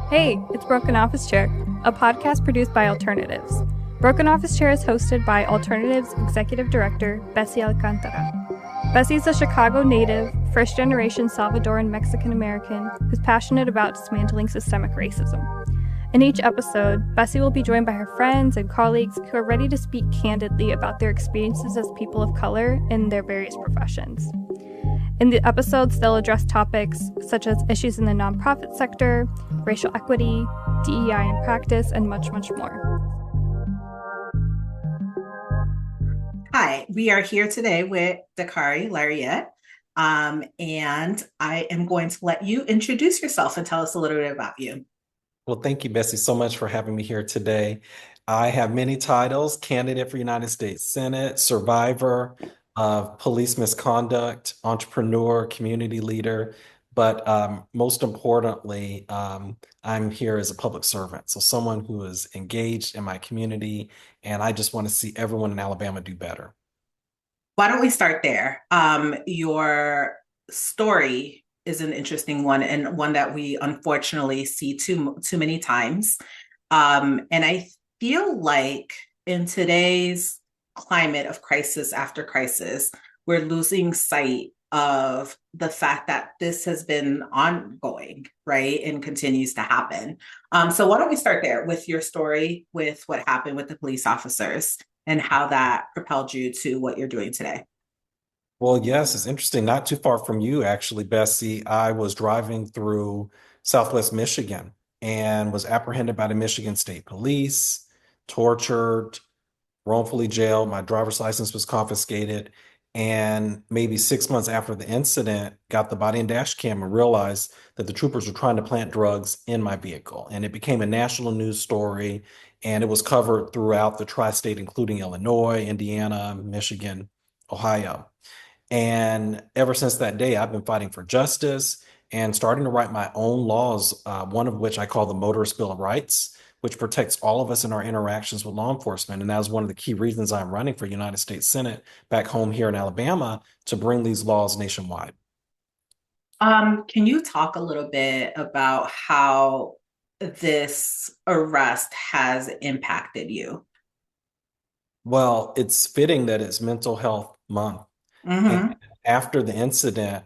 Hey, it's Broken Office Chair, a podcast produced by Alternatives. Broken Office Chair is hosted by Alternatives Executive Director Bessie Alcantara. Bessie is a Chicago native, first-generation Salvadoran Mexican-American who's passionate about dismantling systemic racism. In each episode, Bessie will be joined by her friends and colleagues who are ready to speak candidly about their experiences as people of color in their various professions. In the episodes, they'll address topics such as issues in the nonprofit sector, racial equity, DEI in practice, and much, much more. Hi, we are here today with Dakarai Larriett, and I am going to let you introduce yourself and tell us a little bit about you. Well, thank you, Bessie, so much for having me here today. I have many titles: candidate for United States Senate, survivor of police misconduct, entrepreneur, community leader, but most importantly, I'm here as a public servant. So someone who is engaged in my community, and I just want to see everyone in Alabama do better. Why don't we start there? Your story is an interesting one and one that we unfortunately see too many times. And I feel like in today's climate of crisis after crisis, we're losing sight of the fact that this has been ongoing, right? And continues to happen. So why don't we start there with your story, with what happened with the police officers and how that propelled you to what you're doing today? Well, yes, it's interesting. Not too far from you, actually, Bessie. I was driving through Southwest Michigan and was apprehended by the Michigan State Police, tortured, wrongfully jailed. My driver's license was confiscated. And maybe 6 months after the incident, got the body and dash cam and realized that the troopers were trying to plant drugs in my vehicle. And it became a national news story. And it was covered throughout the tri-state, including Illinois, Indiana, Michigan, Ohio. And ever since that day, I've been fighting for justice and starting to write my own laws, one of which I call the Motorist Bill of Rights, which protects all of us in our interactions with law enforcement. And that was one of the key reasons I'm running for United States Senate back home here in Alabama to bring these laws nationwide. Can you talk a little bit about how this arrest has impacted you? Well, it's fitting that it's Mental Health Month. And Mm-hmm. after the incident,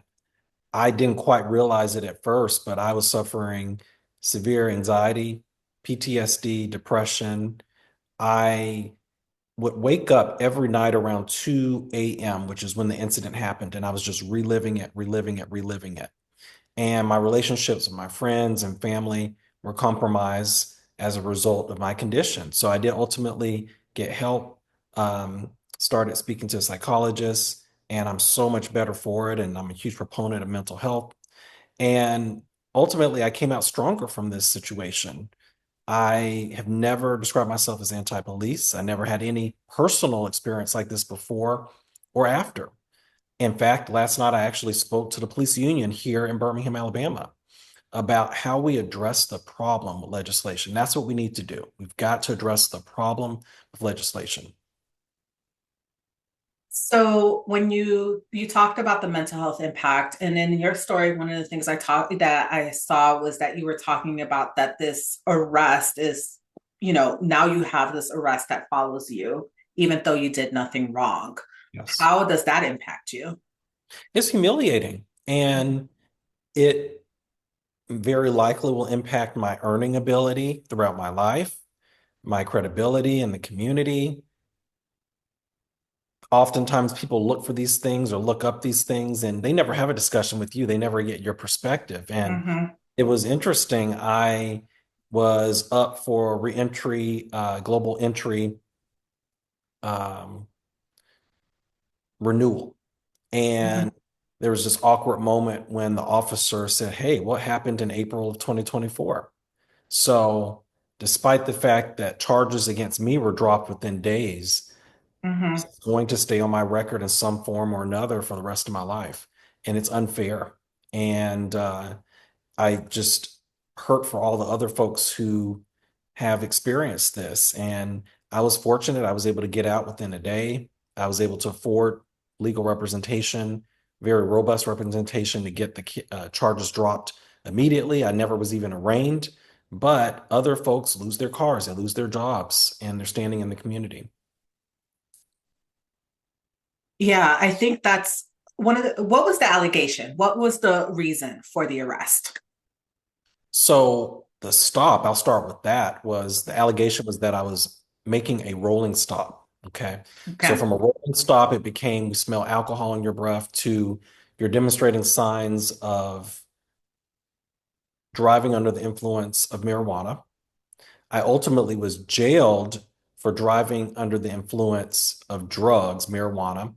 I didn't quite realize it at first, but I was suffering severe anxiety, PTSD, depression. I would wake up every night around 2 a.m., which is when the incident happened, and I was just reliving it, reliving it, reliving it. And my relationships with my friends and family were compromised as a result of my condition. So I did ultimately get help, started speaking to a psychologist, and I'm so much better for it. And I'm a huge proponent of mental health. And ultimately, I came out stronger from this situation. I have never described myself as anti-police. I never had any personal experience like this before or after. In fact, last night I actually spoke to the police union here in Birmingham, Alabama, about how we address the problem with legislation. That's what we need to do. We've got to address the problem with legislation. So when you talked about the mental health impact, and in your story, one of the things I saw was that you were talking about that this arrest is, now you have this arrest that follows you, even though you did nothing wrong. Yes. How does that impact you? It's humiliating, and it very likely will impact my earning ability throughout my life, my credibility in the community. Oftentimes people look for these things or look up these things and they never have a discussion with you. They never get your perspective. And Mm-hmm. it was interesting. I was up for reentry, global entry um, renewal. Mm-hmm. And there was this awkward moment when the officer said, "Hey, what happened in April of 2024?" So, despite the fact that charges against me were dropped within days, Mm-hmm. it's going to stay on my record in some form or another for the rest of my life. And it's unfair. And I just hurt for all the other folks who have experienced this. And I was fortunate. I was able to get out within a day. I was able to afford legal representation, very robust representation to get the charges dropped immediately. I never was even arraigned. but other folks lose their cars, they lose their jobs, and they're standing in the community. Yeah, I think that's what was the allegation? What was the reason for the arrest? So the stop, I'll start with that, was the allegation was that I was making a rolling stop. Okay. So Okay. from a rolling stop, it became, we smell alcohol in your breath, to you're demonstrating signs of driving under the influence of marijuana. I ultimately was jailed for driving under the influence of drugs, marijuana.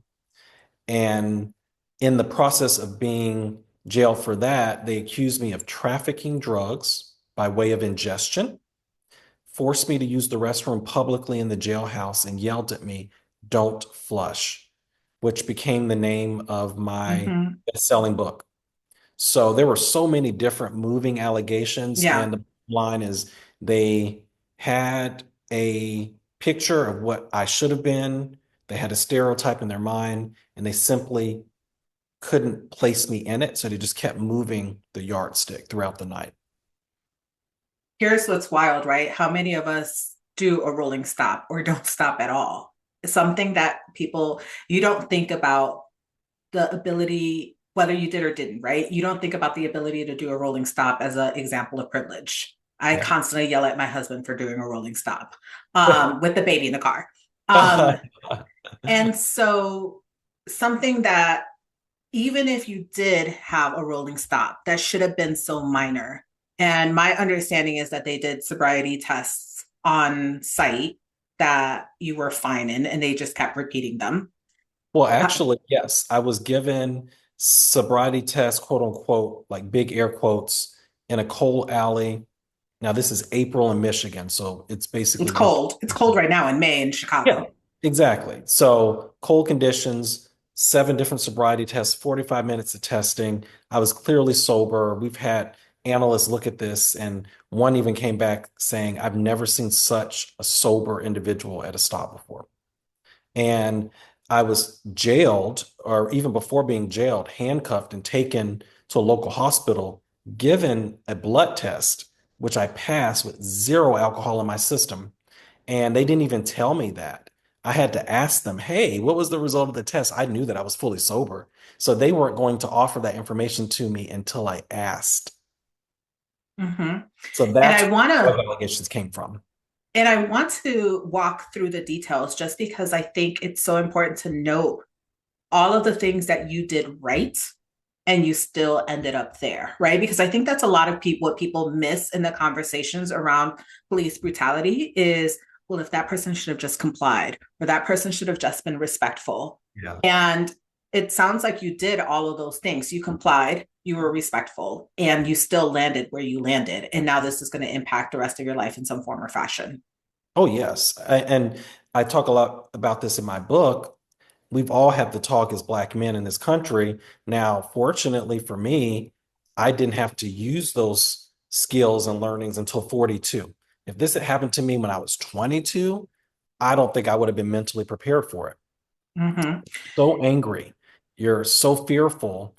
And in the process of being jailed for that, they accused me of trafficking drugs by way of ingestion, forced me to use the restroom publicly in the jailhouse, and yelled at me, "Don't flush," which became the name of my Hmm. best-selling book. So there were so many different moving allegations, Yeah. and the line is they had a picture of what I should have been. They had a stereotype in their mind, and they simply couldn't place me in it. So they just kept moving the yardstick throughout the night. Here's what's wild, right? How many of us do a rolling stop or don't stop at all? Something that you don't think about the ability, whether you did or didn't, right? You don't think about the ability to do a rolling stop as an example of privilege. I Yeah. constantly yell at my husband for doing a rolling stop with the baby in the car. Um, and so, something that even if you did have a rolling stop, that should have been so minor. And my understanding is that they did sobriety tests on site that you were fine in, and they just kept repeating them. Well, Uh, actually, yes, I was given sobriety test, quote unquote, like big air quotes, in a coal alley. Now, this is April in Michigan, so it's it's basically winter. cold. It's cold right now in May in Yeah, Chicago. exactly. So cold conditions, 7 different sobriety tests, 45 minutes of testing. I was clearly sober. We've had analysts look at this, and one even came back saying, "I've never seen such a sober individual at a stop before." And I was jailed, or even before being jailed, handcuffed and taken to a local hospital, given a blood test, which I passed with zero alcohol in my system. And they didn't even tell me that. I had to ask them, "Hey, what was the result of the test?" I knew that I was fully sober. So they weren't going to offer that information to me until I asked. Mm-hmm. So And that's I want where the to allegations came from. and I want to walk through the details just because I think it's so important to note all of the things that you did right and you still ended up there, right? Because I think that's a lot of people, what people miss in the conversations around police brutality is, well, if that person should have just complied, or that person should have just been respectful. Yeah. And it sounds like you did all of those things. You complied, you were respectful, and you still landed where you landed. And now this is going to impact the rest of your life in some form or fashion. Oh, yes. And I talk a lot about this in my book. We've all had the talk as Black men in this country. Now, fortunately for me, I didn't have to use those skills and learnings until 42. If this had happened to me when I was 22, I don't think I would have been mentally prepared for it. Mm-hmm. So angry. You're so fearful.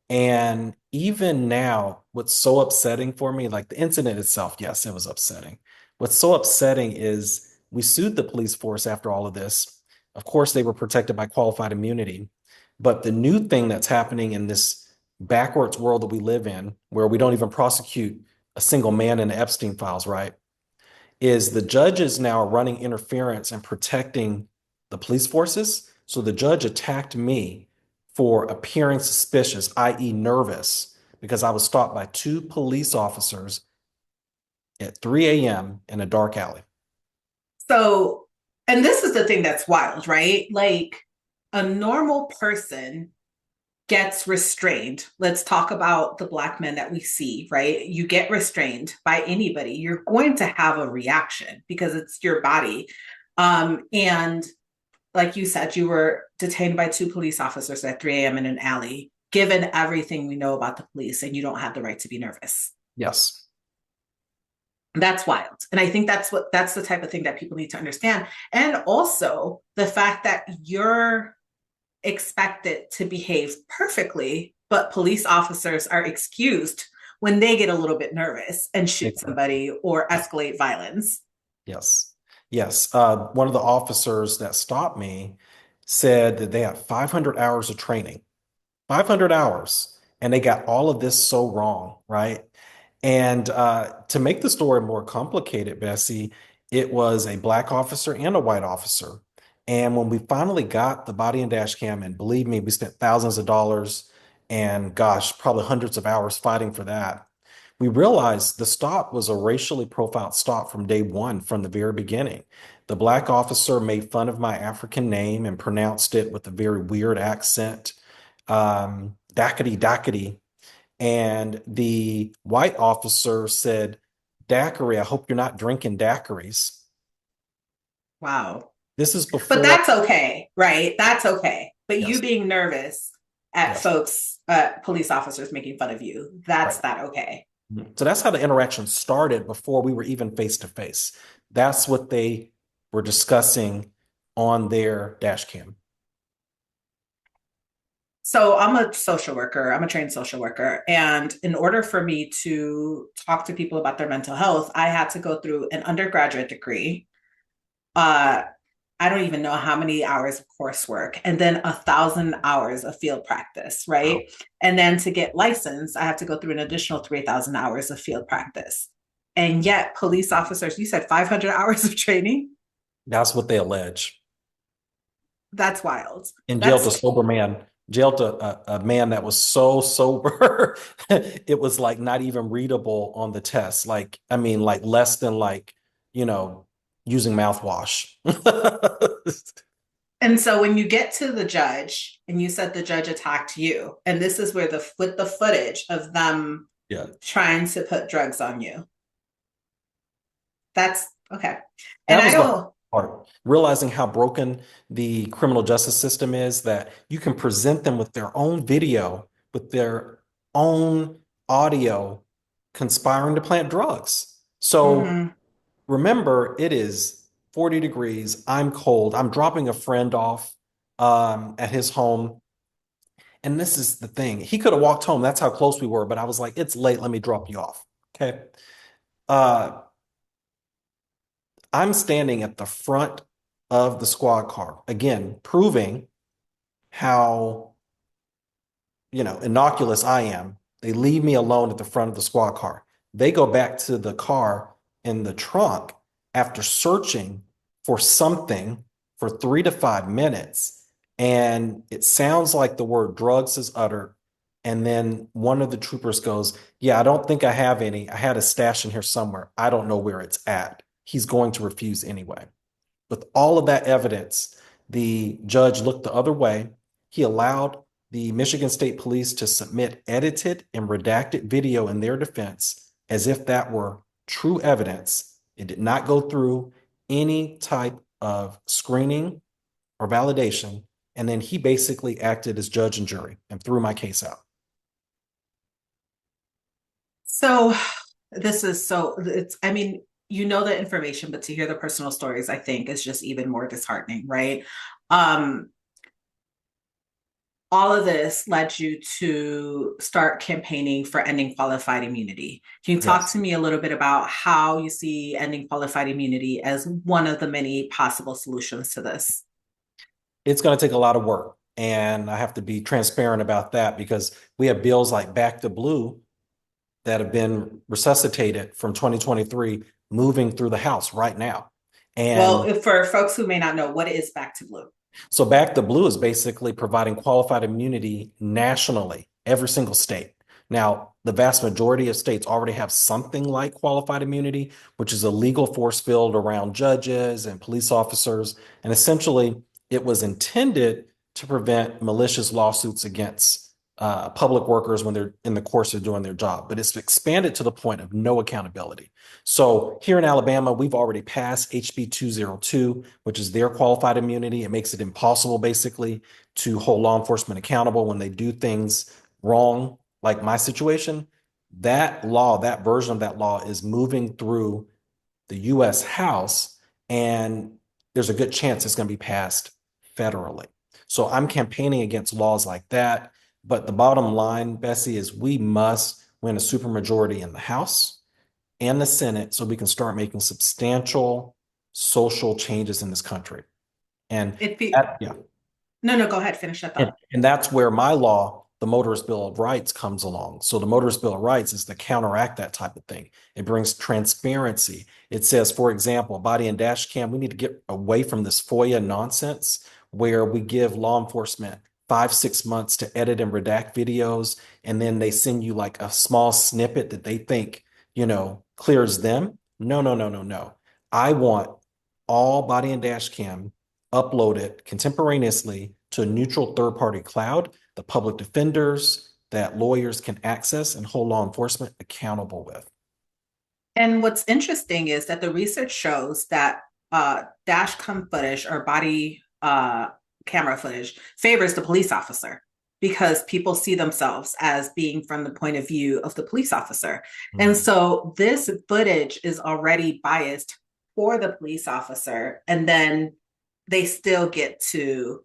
And even now, what's so upsetting for me, like the incident itself, yes, it was upsetting. What's so upsetting is we sued the police force after all of this. Of course, they were protected by qualified immunity. But the new thing that's happening in this backwards world that we live in, where we don't even prosecute a single man in the Epstein files, right? Is the judges now are running interference and protecting the police forces. So the judge attacked me for appearing suspicious, i.e., nervous, because I was stopped by 2 police officers at 3 a.m. in a dark alley. So, and this is the thing that's wild, right? Like a normal person gets restrained. Let's talk about the Black men that we see, right? You get restrained by anybody, you're going to have a reaction because it's your body. And like you said, you were detained by 2 police officers at 3 a.m. in an alley, given everything we know about the police, and you don't have the right to be nervous. Yes. That's wild. And I think that's the type of thing that people need to understand. And also the fact that you're expected to behave perfectly, but police officers are excused when they get a little bit nervous and shoot Exactly. somebody or escalate violence. Yes. Yes. One of the officers that stopped me said that they had 500 hours of training, 500 hours, and they got all of this so wrong, right? And to make the story more complicated, Bessie, it was a black officer and a white officer. And when we finally got the body and dash cam, and believe me, we spent thousands of dollars and gosh, probably hundreds of hours fighting for that. We realized the stop was a racially profiled stop from day one, from the very beginning. The black officer made fun of my African name and pronounced it with a very weird accent, Dakity, Dakity. And the white officer said, Dakarai, I hope you're not drinking daiquiris. Wow. This is But before. that's okay, right? That's okay. But you Yes, being nervous at yes, folks, police officers making fun of you, that's right. not okay. So that's how the interaction started before we were even face to face. That's what they were discussing on their dash cam. So I'm a social worker, I'm a trained social worker. And in order for me to talk to people about their mental health, I had to go through an undergraduate degree. Uh, I don't even know how many hours of coursework, and then 1,000 hours of field practice, Wow. right? And then to get licensed, I have to go through an additional 3,000 hours of field practice. And yet, police officers, you said 500 hours of training? That's what they allege. That's wild. And jailed a That's sober man, jailed a man that was so sober, it was like not even readable on the test. Like, I mean, like less than like, you know, using mouthwash. And so when you get to the judge and you said the judge attacked you, and this is where the footage of them Yeah. trying to put drugs on you. That's okay. And That I was the hard don't, part. Realizing how broken the criminal justice system is, that you can present them with their own video, with their own audio, conspiring to plant drugs. So mhm. remember, it is 40 degrees. I'm cold. I'm dropping a friend off at his home. And this is the thing. He could have walked home. That's how close we were. But I was like, it's late. Let me drop you off. Okay. Uh, I'm standing at the front of the squad car, again, proving how, innocuous I am. They leave me alone at the front of the squad car. They go back to the car in the trunk after searching for something for 3 to 5 minutes. And it sounds like the word drugs is uttered. And then one of the troopers goes, yeah, I don't think I have any. I had a stash in here somewhere. I don't know where it's at. He's going to refuse anyway. With all of that evidence, the judge looked the other way. He allowed the Michigan State Police to submit edited and redacted video in their defense as if that were true evidence. It did not go through any type of screening or validation. And then he basically acted as judge and jury and threw my case out. So this is so it's I mean, you know the information, but to hear the personal stories, I think is just even more disheartening, right? Um, all of this led you to start campaigning for ending qualified immunity. Can you talk Yes. to me a little bit about how you see ending qualified immunity as one of the many possible solutions to this? It's going to take a lot of work. And I have to be transparent about that because we have bills like Back to Blue that have been resuscitated from 2023 moving through the House right now. Well, And if for folks who may not know, what is Back to Blue? so Back to Blue is basically providing qualified immunity nationally, every single state. Now, the vast majority of states already have something like qualified immunity, which is a legal force field around judges and police officers. And essentially, it was intended to prevent malicious lawsuits against public workers when they're in the course of doing their job. But it's expanded to the point of no accountability. So here in Alabama, we've already passed HB 202, which is their qualified immunity. It makes it impossible, basically, to hold law enforcement accountable when they do things wrong, like my situation. That law, that version of that law is moving through the US House, and there's a good chance it's going to be passed federally. So I'm campaigning against laws like that. But the bottom line, Bessie, is we must win a supermajority in the House and the Senate so we can start making substantial social changes in this country. And yeah. No, go ahead, finish that thought. And that's where my law, the Motorist Bill of Rights, comes along. So the Motorist Bill of Rights is to counteract that type of thing. It brings transparency. It says, for example, body and dash cam, we need to get away from this FOIA nonsense where we give law enforcement 5-6 months to edit and redact videos, and then they send you like a small snippet that they think, clears them. No, no, no, no, no. I want all body and dash cam uploaded contemporaneously to a neutral third-party cloud, the public defenders that lawyers can access and hold law enforcement accountable with. And what's interesting is that the research shows that dash cam footage or body camera footage favors the police officer because people see themselves as being from the point of view of the police officer. Mm-hmm. And so this footage is already biased for the police officer, and then they still get to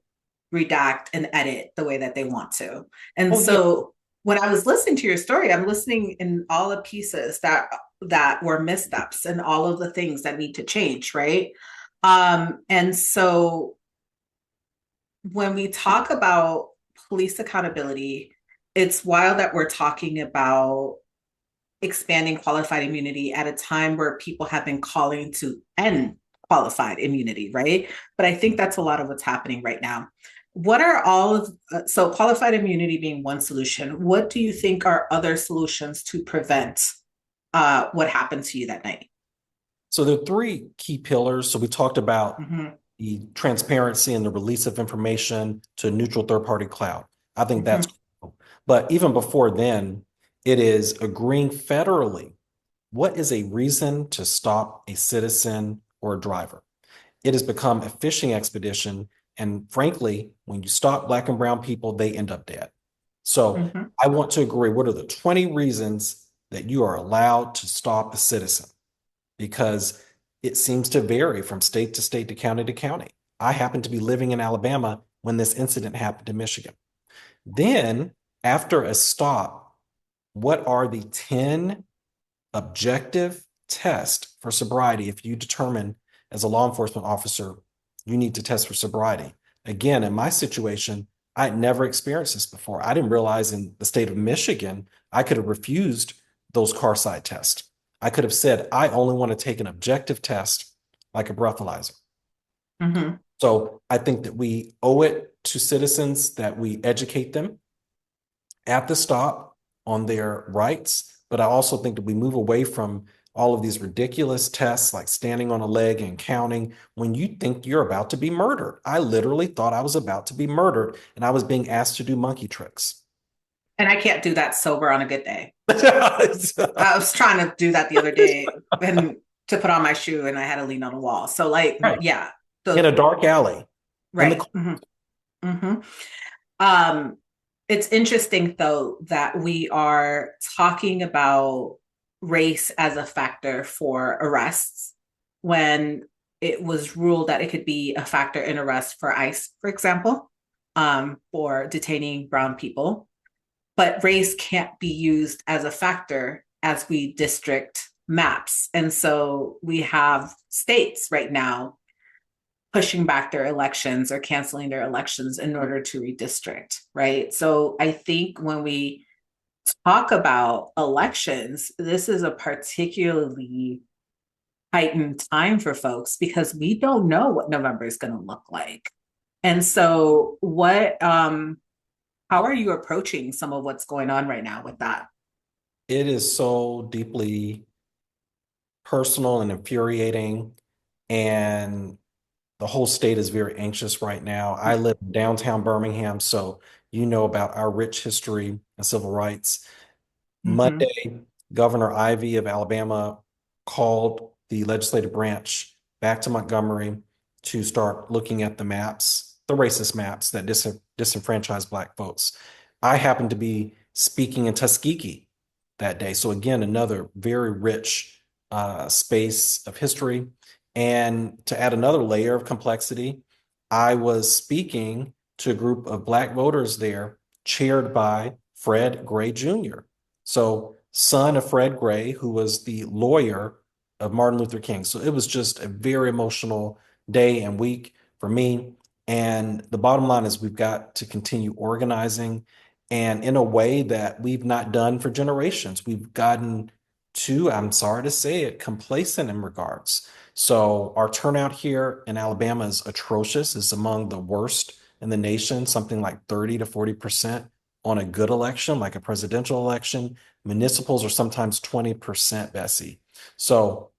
redact and edit the way that they want to. And when I was listening to your story, I'm listening in all the pieces that were missteps and all of the things that need to change, right? And so when we talk about police accountability, it's wild that we're talking about expanding qualified immunity at a time where people have been calling to end qualified immunity, right? But I think that's a lot of what's happening right now. What are so qualified immunity being one solution, what do you think are other solutions to prevent what happened to you that night? So there are 3 key pillars. So we talked about the transparency and the release of information to a neutral third-party cloud. I think that's cool. But even before then, it is agreeing federally what is a reason to stop a citizen or a driver. It has become a fishing expedition. And frankly, when you stop Black and brown people, they end up dead. So I want to agree, what are the 20 reasons that you are allowed to stop a citizen? Because it seems to vary from state to state to county. I happen to be living in Alabama when this incident happened in Michigan. Then after a stop, what are the 10 objective tests for sobriety if you determine as a law enforcement officer you need to test for sobriety? Again, in my situation, I had never experienced this before. I didn't realize in the state of Michigan, I could have refused those car side tests. I could have said, I only want to take an objective test like a breathalyzer. So I think that we owe it to citizens that we educate them at the stop on their rights. But I also think that we move away from all of these ridiculous tests like standing on a leg and counting when you think you're about to be murdered. I literally thought I was about to be murdered and I was being asked to do monkey tricks. And I can't do that sober on a good day. I was trying to do that the other day and to put on my shoe and I had to lean on a wall. So yeah. In a dark alley. Right. It's interesting though, that we are talking about race as a factor for arrests when it was ruled that it could be a factor in arrest for ICE, for example, for detaining brown people. But race can't be used as a factor as we district maps. And so we have states right now pushing back their elections or canceling their elections in order to redistrict, right? So I think when we talk about elections, this is a particularly heightened time for folks because we don't know what November is going to look like. And so how are you approaching some of what's going on right now with that? It is so deeply personal and infuriating, and the whole state is very anxious right now. I live in downtown Birmingham, so you know about our rich history and civil rights. Monday, Governor Ivey of Alabama called the legislative branch back to Montgomery to start looking at the maps, the racist maps that disenfranchise Black folks. I happened to be speaking in Tuskegee that day. So again, another very rich space of history. And to add another layer of complexity, I was speaking to a group of Black voters there, chaired by Fred Gray Jr. So son of Fred Gray, who was the lawyer of Martin Luther King. So it was just a very emotional day and week for me. And the bottom line is we've got to continue organizing, and in a way that we've not done for generations. We've gotten too, I'm sorry to say it, complacent in regards. So our turnout here in Alabama is atrocious. It's among the worst in the nation, something like 30 to 40% on a good election, like a presidential election. Municipals are sometimes 20%, Bessie. So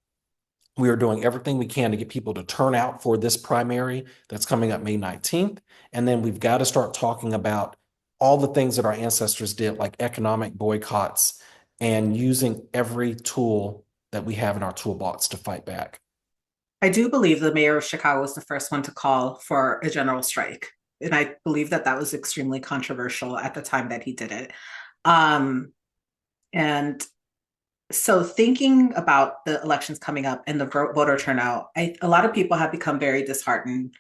we are doing everything we can to get people to turn out for this primary that's coming up May 19th. And then we've got to start talking about all the things that our ancestors did, like economic boycotts, and using every tool that we have in our toolbox to fight back. I do believe the mayor of Chicago was the first one to call for a general strike. And I believe that that was extremely controversial at the time that he did it. Um, and so thinking about the elections coming up and the voter turnout, a lot of people have become very disheartened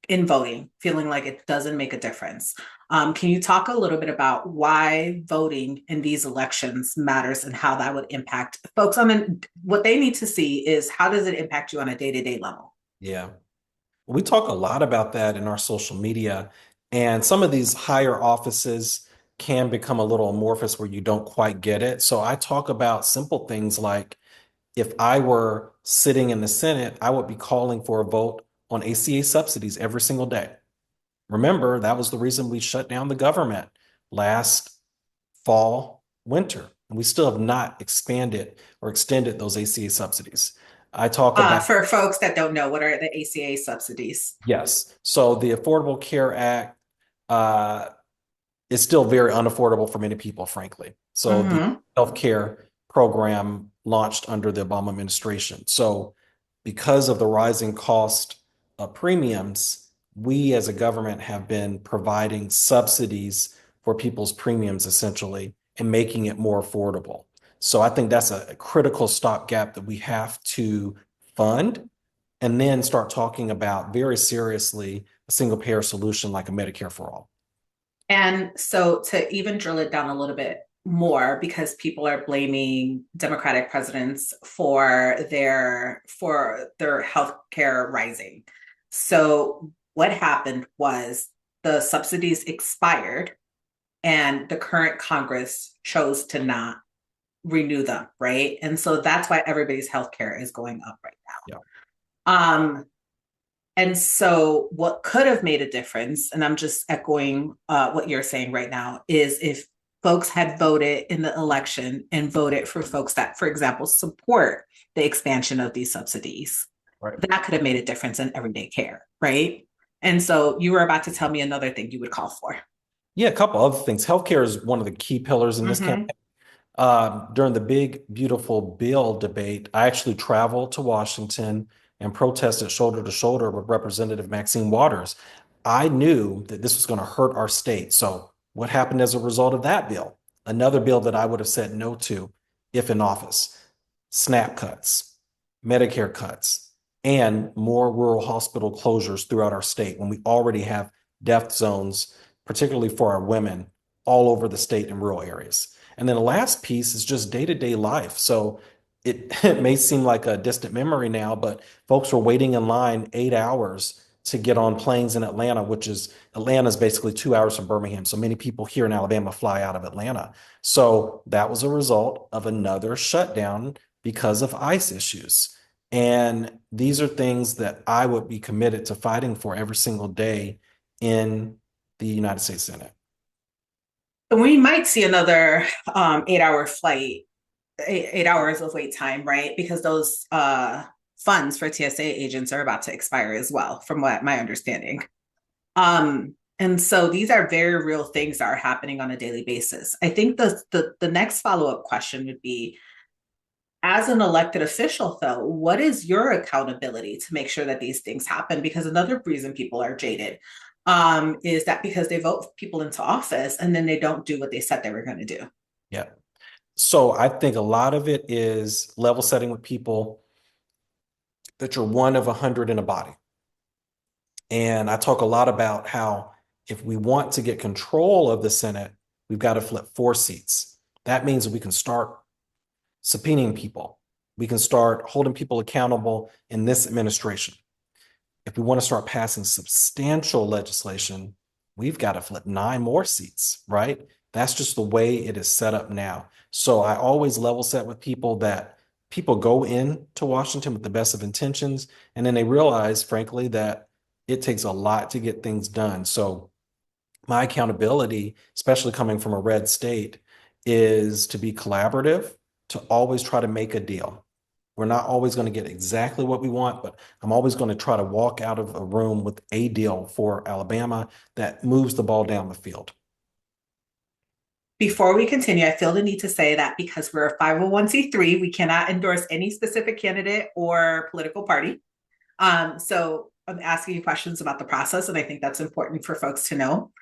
in voting, feeling like it doesn't make a difference. Can you talk a little bit about why voting in these elections matters and how that would impact folks what they need to see is how does it impact you on a day-to-day level? Yeah. We talk a lot about that in our social media, and some of these higher offices can become a little amorphous where you don't quite get it. So I talk about simple things like if I were sitting in the Senate, I would be calling for a vote on ACA subsidies every single day. Remember, that was the reason we shut down the government last fall, winter, and we still have not expanded or extended those ACA subsidies. I talk about For folks that don't know, what are the ACA subsidies? Yes. So the Affordable Care Act uh, is still very unaffordable for many people, frankly. So the Mm-hmm. healthcare program launched under the Obama administration. So because of the rising cost of premiums, we as a government have been providing subsidies for people's premiums essentially and making it more affordable. So I think that's a critical stopgap that we have to fund and then start talking about very seriously a single payer solution like a Medicare for all. And so to even drill it down a little bit more, because people are blaming Democratic presidents for their healthcare rising. So what happened was the subsidies expired and the current Congress chose to not renew them, right? And so that's why everybody's healthcare is going up right Yeah. now. And so, what could have made a difference, and I'm just echoing what you're saying right now, is if folks had voted in the election and voted for folks that, for example, support the expansion of these subsidies, Right. that could have made a difference in everyday care, right? And so, you were about to tell me another thing you would call for. Yeah, a couple other things. Healthcare is one of the key pillars in this campaign. During the big, beautiful bill debate, I actually traveled to Washington and protested shoulder to shoulder with Representative Maxine Waters. I knew that this was going to hurt our state. So, what happened as a result of that bill? Another bill that I would have said no to if in office: SNAP cuts, Medicare cuts, and more rural hospital closures throughout our state when we already have death zones, particularly for our women, all over the state in rural areas. And then the last piece is just day-to-day life. So it may seem like a distant memory now, but folks were waiting in line 8 hours to get on planes in Atlanta, Atlanta is basically 2 hours from Birmingham. So many people here in Alabama fly out of Atlanta. So that was a result of another shutdown because of ICE issues. And these are things that I would be committed to fighting for every single day in the United States Senate. We might see another 8 hour flight, 8 hours of wait time, right? Because those funds for TSA agents are about to expire as well, from what my understanding. And so these are very real things that are happening on a daily basis. I think the next follow-up question would be, as an elected official, though, what is your accountability to make sure that these things happen? Because another reason people are jaded is that because they vote people into office and then they don't do what they said they were going to do. Yeah. So I think a lot of it is level setting with people that you're one of 100 in a body. And I talk a lot about how if we want to get control of the Senate, we've got to flip 4 seats. that means that we can start subpoenaing people. We can start holding people accountable in this administration. If we want to start passing substantial legislation, we've got to flip 9 more seats, right? That's just the way it is set up now. So I always level set with people that people go in to Washington with the best of intentions, and then they realize, frankly, that it takes a lot to get things done. So my accountability, especially coming from a red state, is to be collaborative, to always try to make a deal. We're not always going to get exactly what we want, but I'm always going to try to walk out of a room with a deal for Alabama that moves the ball down the field. Before we continue, I feel the need to say that because we're a 501c3, we cannot endorse any specific candidate or political party. So I'm asking you questions about the process, and I think that's important for folks to know.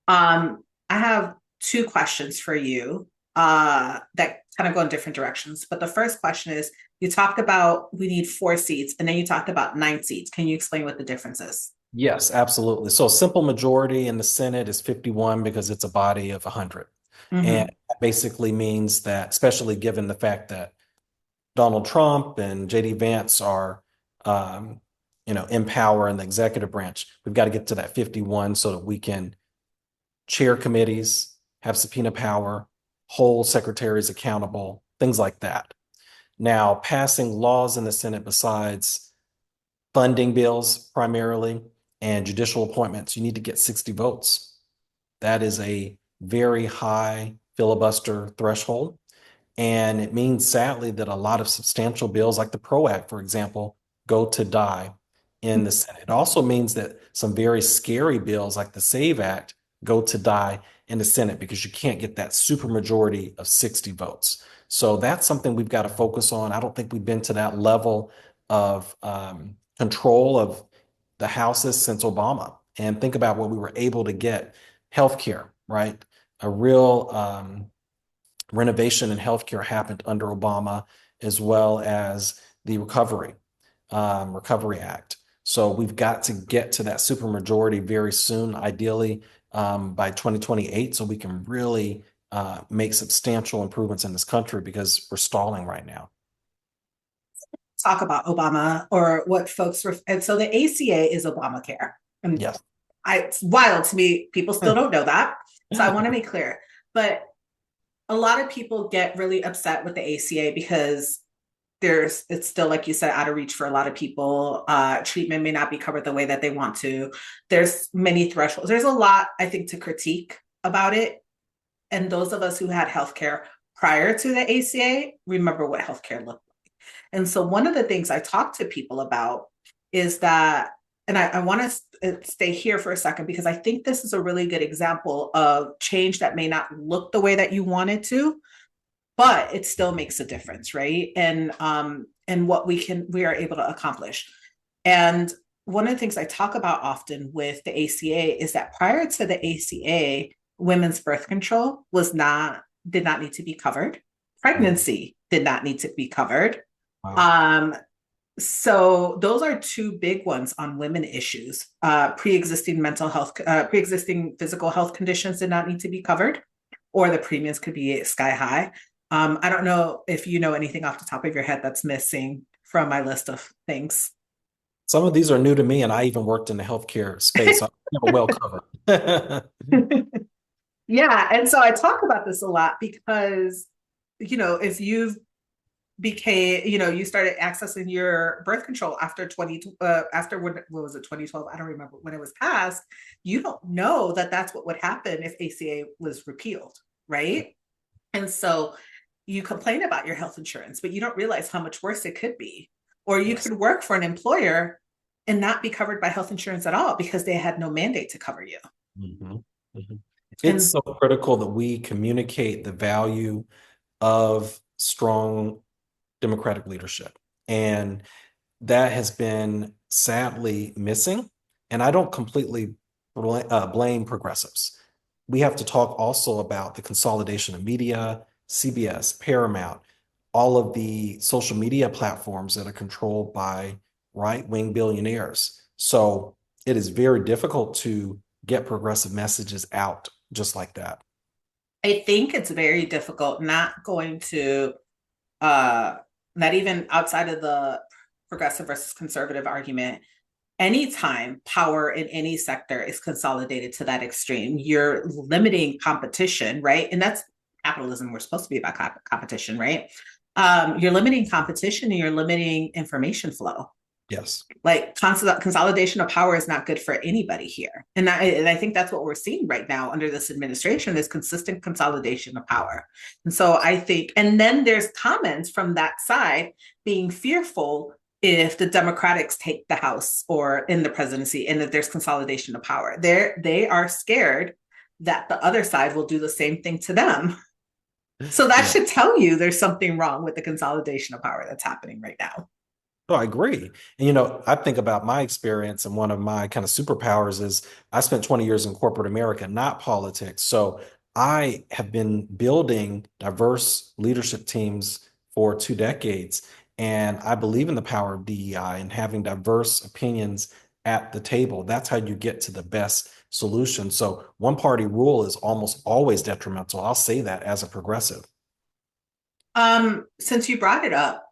I have 2 questions for you that kind of go in different directions. But the first question is, you talked about we need 4 seats, and then you talked about 9 seats. Can you explain what the difference is? Yes, absolutely. So simple majority in the Senate is 51 because it's a body of 100. And that basically means that, especially given the fact that Donald Trump and JD Vance are, in power in the executive branch, we've got to get to that 51 so that we can chair committees, have subpoena power, hold secretaries accountable, things like that. Now, passing laws in the Senate besides funding bills primarily and judicial appointments, you need to get 60 votes. That is a very high filibuster threshold. And it means, sadly, that a lot of substantial bills, like the PRO Act, for example, go to die in the Senate. It also means that some very scary bills, like the SAVE Act, go to die in the Senate because you can't get that supermajority of 60 votes. So that's something we've got to focus on. I don't think we've been to that level of control of the houses since Obama. And think about what we were able to get. Healthcare, right? A real renovation in healthcare happened under Obama, as well as the Recovery Act. So we've got to get to that supermajority very soon, ideally by 2028, so we can really make substantial improvements in this country because we're stalling right now. Talk about Obama or what folks and so the ACA is Obamacare. And yes. It's wild to me. People still don't know that. So I want to make clear. But a lot of people get really upset with the ACA because it's still, like you said, out of reach for a lot of people. Treatment may not be covered the way that they want to. There's many thresholds. There's a lot, I think, to critique about it. And those of us who had healthcare prior to the ACA remember what healthcare looked like. And so one of the things I talk to people about is that, and I want to stay here for a second because I think this is a really good example of change that may not look the way that you want it to, but it still makes a difference, right? And what we are able to accomplish. And one of the things I talk about often with the ACA is that prior to the ACA, women's birth control did not need to be covered. Pregnancy did not need to be covered. Wow. So those are 2 big ones on women issues. Pre-existing mental health, pre-existing physical health conditions did not need to be covered, or the premiums could be sky high. I don't know if you know anything off the top of your head that's missing from my list of things. Some of these are new to me, and I even worked in the healthcare space. So I'm well covered. Yeah, and so I talk about this a lot because, if you've you started accessing your birth control after what was it, 2012? I don't remember when it was passed. You don't know that that's what would happen if ACA was repealed, right? And so you complain about your health insurance, but you don't realize how much worse it could be. Or you could work for an employer and not be covered by health insurance at all because they had no mandate to cover you. Mm-hmm. Mm-hmm. It's so critical that we communicate the value of strong democratic leadership. And that has been sadly missing. And I don't completely blame progressives. We have to talk also about the consolidation of media, CBS, Paramount, all of the social media platforms that are controlled by right-wing billionaires. So it is very difficult to get progressive messages out just like that. I think it's very difficult, not going to, uh, not even outside of the progressive versus conservative argument. Anytime power in any sector is consolidated to that extreme, you're limiting competition, right? And that's capitalism. We're supposed to be about competition, right? You're limiting competition and you're limiting information flow. Yes. Like consolidation of power is not good for anybody here. And I think that's what we're seeing right now under this administration is consistent consolidation of power. And so I think, and then there's comments from that side being fearful if the Democrats take the House or in the presidency and that there's consolidation of power. They are scared that the other side will do the same thing to them. So that Yeah. should tell you there's something wrong with the consolidation of power that's happening right now. Oh, I agree. And, you know, I think about my experience, and one of my kind of superpowers is I spent 20 years in corporate America, not politics. So I have been building diverse leadership teams for 2 decades. And I believe in the power of DEI and having diverse opinions at the table. That's how you get to the best solution. So one party rule is almost always detrimental. I'll say that as a progressive. Since you brought it up,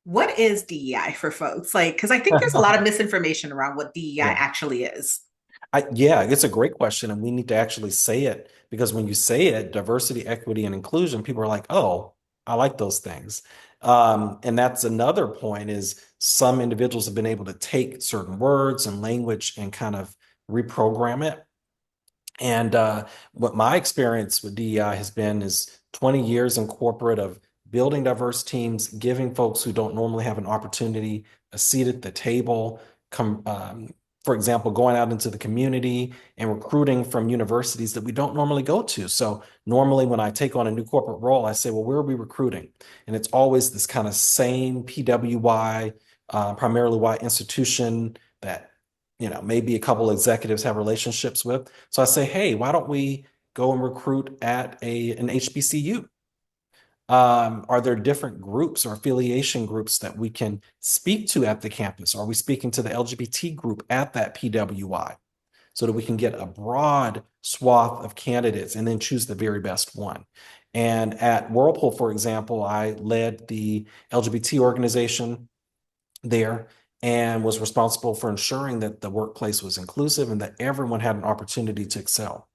what is DEI for folks? Like, because I think there's a lot of misinformation around what DEI Yeah. actually is. Yeah, it's a great question, and we need to actually say it because when you say it, diversity, equity, and inclusion, people are like, "Oh, I like those things." And that's another point is some individuals have been able to take certain words and language and kind of reprogram it. And what my experience with DEI has been is 20 years in corporate of building diverse teams, giving folks who don't normally have an opportunity a seat at the table. Come, for example, going out into the community and recruiting from universities that we don't normally go to. So normally when I take on a new corporate role, I say, well, where are we recruiting? And it's always this kind of same PWY, primarily white institution that maybe a couple executives have relationships with. So I say, hey, why don't we go and recruit at an HBCU? Are there different groups or affiliation groups that we can speak to at the campus? Are we speaking to the LGBT group at that PWI so that we can get a broad swath of candidates and then choose the very best one? And at Whirlpool, for example, I led the LGBT organization there and was responsible for ensuring that the workplace was inclusive and that everyone had an opportunity to excel.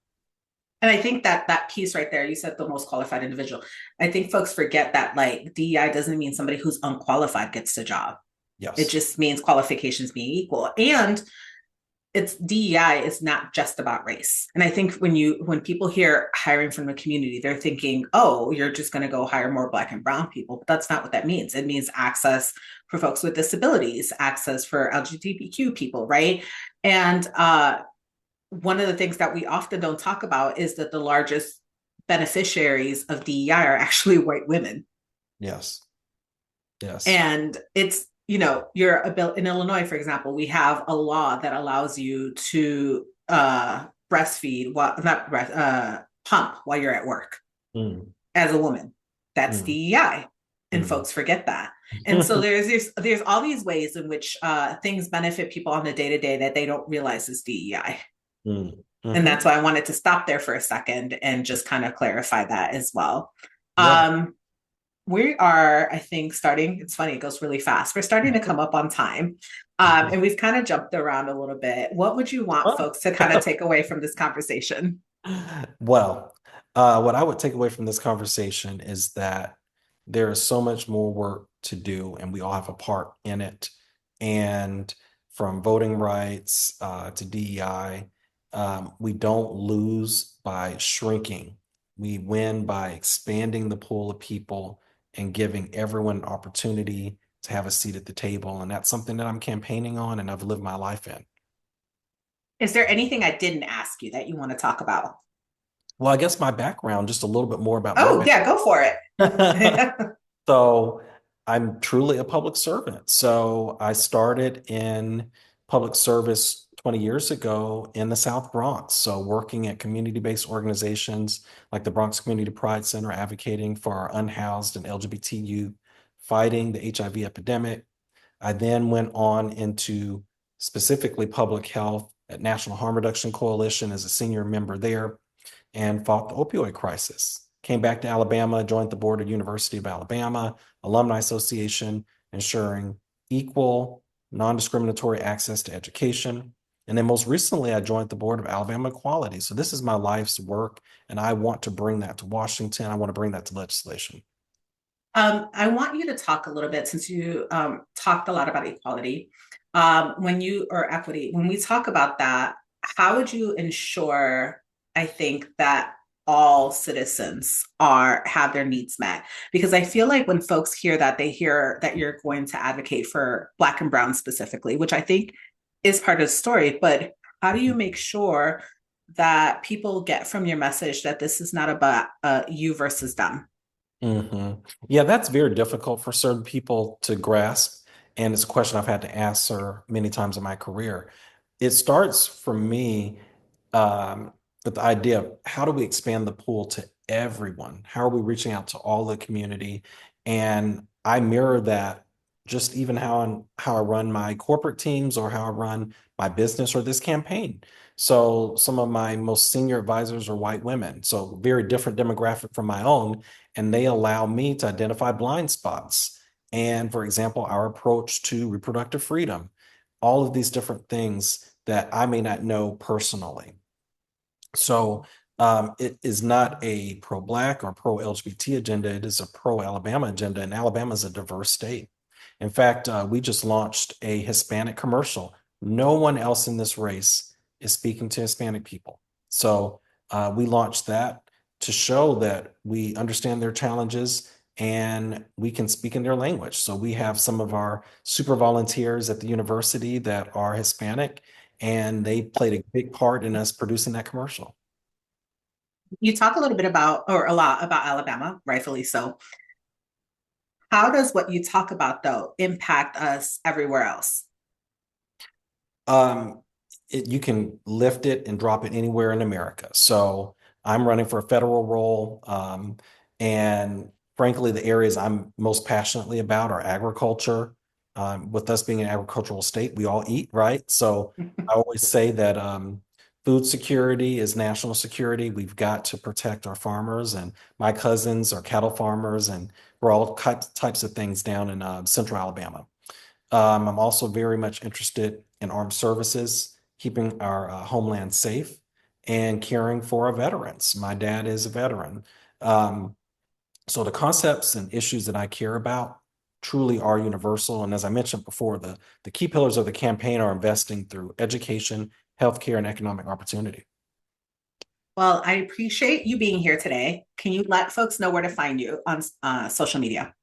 And I think that that piece right there, you said the most qualified individual. I think folks forget that like DEI doesn't mean somebody who's unqualified gets the job. It Yes. just means qualifications being equal. And it's DEI is not just about race. And I think when people hear hiring from the community, they're thinking, oh, you're just going to go hire more Black and brown people. But that's not what that means. It means access for folks with disabilities, access for LGBTQ people, right? And one of the things that we often don't talk about is that the largest beneficiaries of DEI are actually white women. Yes. Yes. And it's, you're in Illinois, for example, we have a law that allows you to breastfeed, well, not breast, pump while you're at work Mm, as a woman. That's mm, DEI. And mm. folks forget that. And so there's all these ways in which things benefit people on the day to day that they don't realize is DEI. Mm, And mhm. that's why I wanted to stop there for a second and just kind of clarify that as well. Yeah. We are, I think, starting, it's funny, it goes really fast. We're starting to come up on time. And we've kind of jumped around a little bit. What would you want Oh. folks to kind of take away from this conversation? Well, what I would take away from this conversation is that there is so much more work to do, and we all have a part in it. And from voting rights to DEI, we don't lose by shrinking. We win by expanding the pool of people and giving everyone an opportunity to have a seat at the table. And that's something that I'm campaigning on and I've lived my life in. Is there anything I didn't ask you that you want to talk about? Well, I guess my background, just a little bit more about my Oh, yeah, go for background. it. So I'm truly a public servant. So I started in public service 20 years ago in the South Bronx. So working at community-based organizations like the Bronx Community Pride Center, advocating for our unhoused and LGBT youth, fighting the HIV epidemic. I then went on into specifically public health at National Harm Reduction Coalition as a senior member there. and fought the opioid crisis. Came back to Alabama, joined the board of University of Alabama, Alumni Association, ensuring equal, non-discriminatory access to education. And then most recently, I joined the board of Alabama Equality. So this is my life's work, and I want to bring that to Washington. I want to bring that to legislation. I want you to talk a little bit, since you talked a lot about equality, or equity. When we talk about that, how would you ensure, I think, that all citizens have their needs met? Because I feel like when folks hear that, they hear that you're going to advocate for Black and Brown specifically, which I think is part of the story. But how do you make sure that people get from your message that this is not about you versus them? Yeah, that's very difficult for certain people to grasp. And it's a question I've had to answer many times in my career. It starts for me with the idea of how do we expand the pool to everyone? How are we reaching out to all the community? And I mirror that just even how I run my corporate teams or how I run my business or this campaign. So some of my most senior advisors are white women, so very different demographic from my own, and they allow me to identify blind spots. And for example, our approach to reproductive freedom, all of these different things that I may not know personally. So it is not a pro-Black or pro-LGBT agenda. It is a pro-Alabama agenda, and Alabama is a diverse state. In fact, we just launched a Hispanic commercial. No one else in this race is speaking to Hispanic people. So we launched that to show that we understand their challenges and we can speak in their language. So we have some of our super volunteers at the university that are Hispanic, and they played a big part in us producing that commercial. You talk a little bit about, or a lot about, Alabama, rightfully so. How does what you talk about, though, impact us everywhere else? You can lift it and drop it anywhere in America. So I'm running for a federal role, and frankly, the areas I'm most passionately about are agriculture. With us being an agricultural state, we all eat, right? So I always say that food security is national security. We've got to protect our farmers, and my cousins are cattle farmers, and we're all types of things down in central Alabama. I'm also very much interested in armed services, keeping our homeland safe, and caring for our veterans. My dad is a veteran. So the concepts and issues that I care about truly are universal. And as I mentioned before, the key pillars of the campaign are investing through education, healthcare, and economic opportunity. Well, I appreciate you being here today. Can you let folks know where to find you on social media?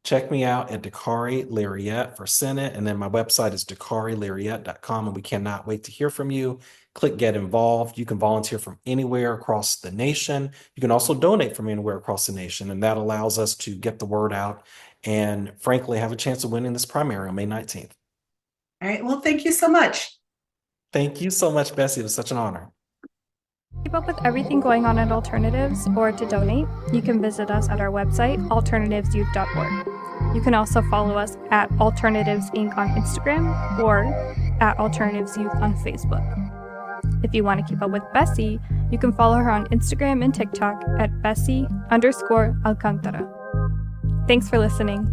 Check me out at Dakarai Larriett for Senate. And then my website is dakarailarriatt.com. And we cannot wait to hear from you. Click Get Involved. You can volunteer from anywhere across the nation. You can also donate from anywhere across the nation. And that allows us to get the word out and, frankly, have a chance of winning this primary on May 19th. All right. Well, thank you so much. Thank you so much, Bessie. It was such an honor. Keep up with everything going on at Alternatives, or to donate, you can visit us at our website, alternativesyouth.org. You can also follow us at Alternatives Inc. on Instagram or at Alternatives Youth on Facebook. If you want to keep up with Bessie, you can follow her on Instagram and TikTok at Bessie_Alcantara. Thanks for listening.